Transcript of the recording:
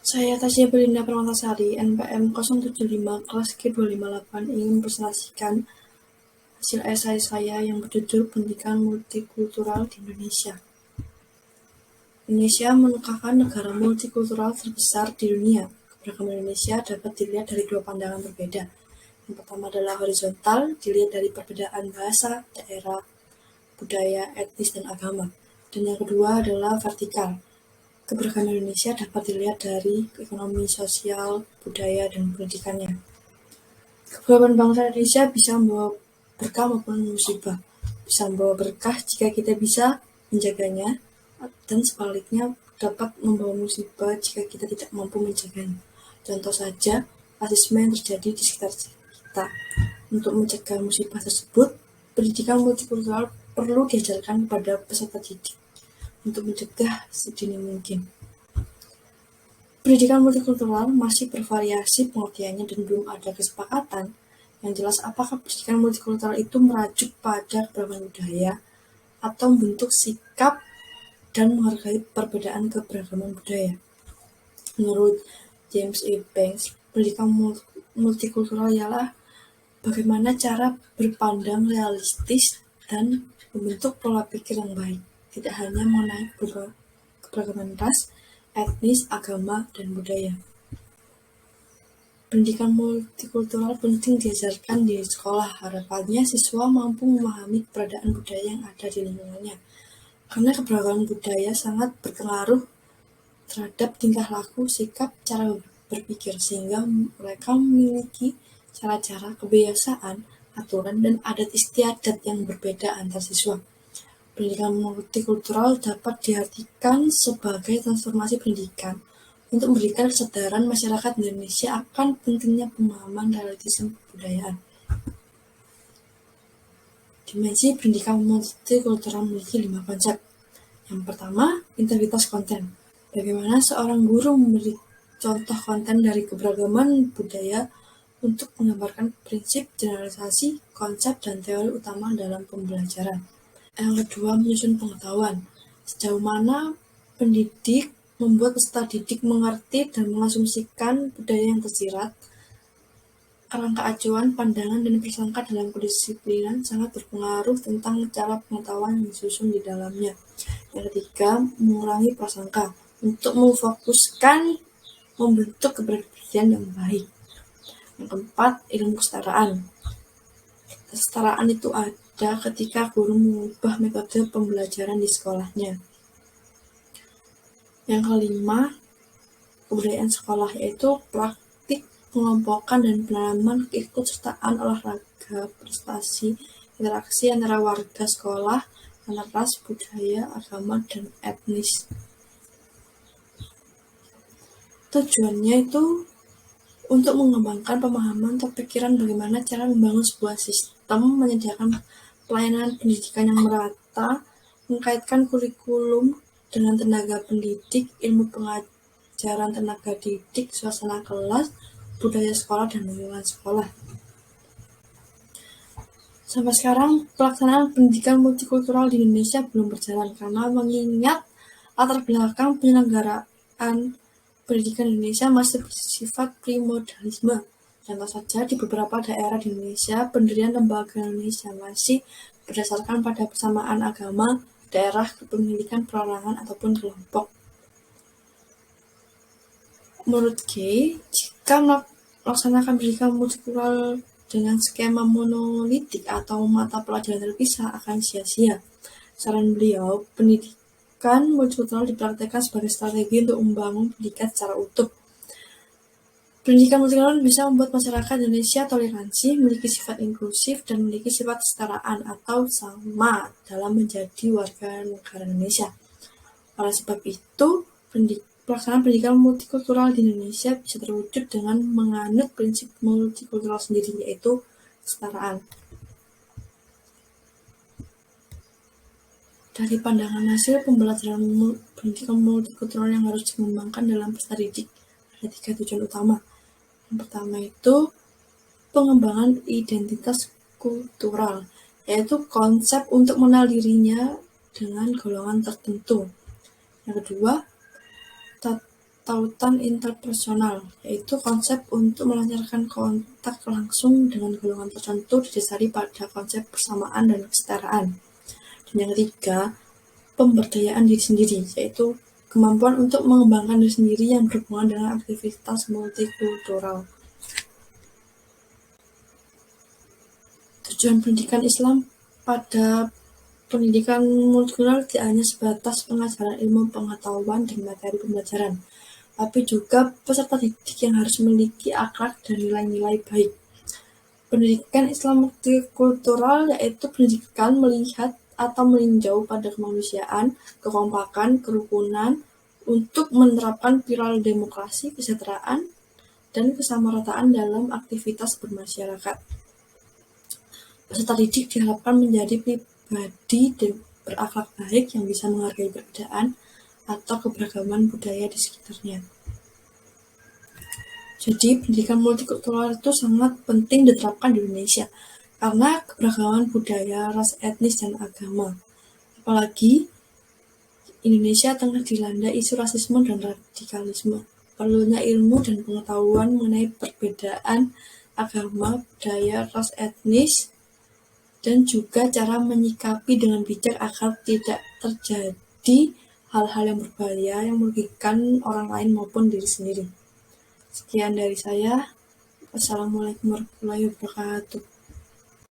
Saya Tasya Belinda Permatasari, NPM 075 kelas G258 ingin mempresentasikan hasil esai saya yang berjudul Pendidikan Multikultural di Indonesia. Indonesia merupakan negara multikultural terbesar di dunia. Keberagaman Indonesia dapat dilihat dari dua pandangan berbeda. Yang pertama adalah horizontal, dilihat dari perbedaan bahasa, daerah, budaya, etnis, dan agama. Dan yang kedua adalah vertikal. Keberagaman Indonesia dapat dilihat dari ekonomi, sosial, budaya, dan pendidikannya. Keberagaman bangsa Indonesia bisa membawa berkah maupun musibah. Bisa membawa berkah jika kita bisa menjaganya, dan sebaliknya dapat membawa musibah jika kita tidak mampu menjaganya. Contoh saja, rasisme yang terjadi di sekitar kita. Untuk mencegah musibah tersebut, pendidikan multikultural perlu diajarkan kepada peserta didik untuk mencegah sedini mungkin. Pendidikan multikultural masih bervariasi pengertiannya dan belum ada kesepakatan yang jelas apakah pendidikan multikultural itu merajuk pada keberagaman budaya atau membentuk sikap dan menghargai perbedaan keberagaman budaya. Menurut James E. Banks, pendidikan multikultural ialah bagaimana cara berpandang realistis dan membentuk pola pikir yang baik, tidak hanya mengenai keberagaman ras, etnis, agama, dan budaya. Pendidikan multikultural penting diajarkan di sekolah. Harapannya siswa mampu memahami keberadaan budaya yang ada di lingkungannya. Karena keberagaman budaya sangat berpengaruh terhadap tingkah laku, sikap, cara berpikir, sehingga mereka memiliki cara-cara, kebiasaan, aturan, dan adat istiadat yang berbeda antar siswa. Pendidikan multikultural dapat diartikan sebagai transformasi pendidikan untuk memberikan kesadaran masyarakat Indonesia akan pentingnya pemahaman realitisme kebudayaan. Dimensi pendidikan multikultural memiliki 5 konsep. Yang pertama, integritas konten. Bagaimana seorang guru memberi contoh konten dari keberagaman budaya untuk menggambarkan prinsip, generalisasi, konsep, dan teori utama dalam pembelajaran. Yang kedua, menyusun pengetahuan. Sejauh mana pendidik membuat peserta didik mengerti dan mengasumsikan budaya yang tersirat. Kerangka acuan, pandangan, dan prasangka dalam kedisiplinan sangat berpengaruh tentang cara pengetahuan yang disusun di dalamnya. Yang ketiga, mengurangi prasangka untuk memfokuskan membentuk kepribadian yang baik. Yang keempat, ilmu kesetaraan. Kesetaraan itu ada ketika guru mengubah metode pembelajaran di sekolahnya. Yang kelima, kebudayaan sekolah, yaitu praktik pengelompokan dan penanaman keikutsertaan olahraga, prestasi, interaksi antara warga sekolah, antar ras, budaya, agama, dan etnis. Tujuannya itu untuk mengembangkan pemahaman atau pikiran bagaimana cara membangun sebuah sistem, menyediakan pelayanan pendidikan yang merata, mengkaitkan kurikulum dengan tenaga pendidik, ilmu pengajaran tenaga didik, suasana kelas, budaya sekolah, dan lingkungan sekolah. Sampai sekarang, pelaksanaan pendidikan multikultural di Indonesia belum berjalan karena mengingat latar belakang penyelenggaraan pendidikan Indonesia masih bersifat primordialisme. Contoh saja, di beberapa daerah di Indonesia, pendirian lembaga Indonesia masih berdasarkan pada persamaan agama, daerah, kepemilikan, perorangan, ataupun kelompok. Menurut G, jika melaksanakan pendidikan multikultural dengan skema monolitik atau mata pelajaran terpisah akan sia-sia. Saran beliau, pendidikan multikultural dipraktekkan sebagai strategi untuk membangun pendidikan secara utuh. Pendidikan multikultural bisa membuat masyarakat Indonesia toleransi, memiliki sifat inklusif, dan memiliki sifat kesetaraan atau sama dalam menjadi warga negara Indonesia. Oleh sebab itu, pelaksanaan pendidikan multikultural di Indonesia bisa terwujud dengan menganut prinsip multikultural sendiri, yaitu kesetaraan. Dari pandangan hasil pembelajaran pendidikan multikultural yang harus dikembangkan dalam peserta didik, ada 3 tujuan utama. Yang pertama itu pengembangan identitas kultural, yaitu konsep untuk mengenal dirinya dengan golongan tertentu. Yang kedua, tautan interpersonal, yaitu konsep untuk melancarkan kontak langsung dengan golongan tertentu didasari pada konsep persamaan dan kesetaraan. Dan yang ketiga, pemberdayaan diri sendiri, yaitu kemampuan untuk mengembangkan diri sendiri yang berhubungan dengan aktivitas multikultural. Tujuan pendidikan Islam pada pendidikan multikultural tidak hanya sebatas pengajaran ilmu pengetahuan dan materi pembelajaran, tapi juga peserta didik yang harus memiliki akhlak dan nilai-nilai baik. Pendidikan Islam multikultural yaitu pendidikan melihat atau meninjau pada kemanusiaan, kekompakan, kerukunan untuk menerapkan pilar demokrasi, kesejahteraan, dan kesamarataan dalam aktivitas bermasyarakat. Peserta didik diharapkan menjadi pribadi dan berakhlak baik yang bisa menghargai perbedaan atau keberagaman budaya di sekitarnya. Jadi pendidikan multikultural itu sangat penting diterapkan di Indonesia karena keberagaman budaya, ras, etnis, dan agama. Apalagi Indonesia tengah dilanda isu rasisme dan radikalisme. Perlunya ilmu dan pengetahuan mengenai perbedaan agama, budaya, ras, etnis, dan juga cara menyikapi dengan bijak agar tidak terjadi hal-hal yang berbahaya yang merugikan orang lain maupun diri sendiri. Sekian dari saya. Wassalamualaikum warahmatullahi wabarakatuh.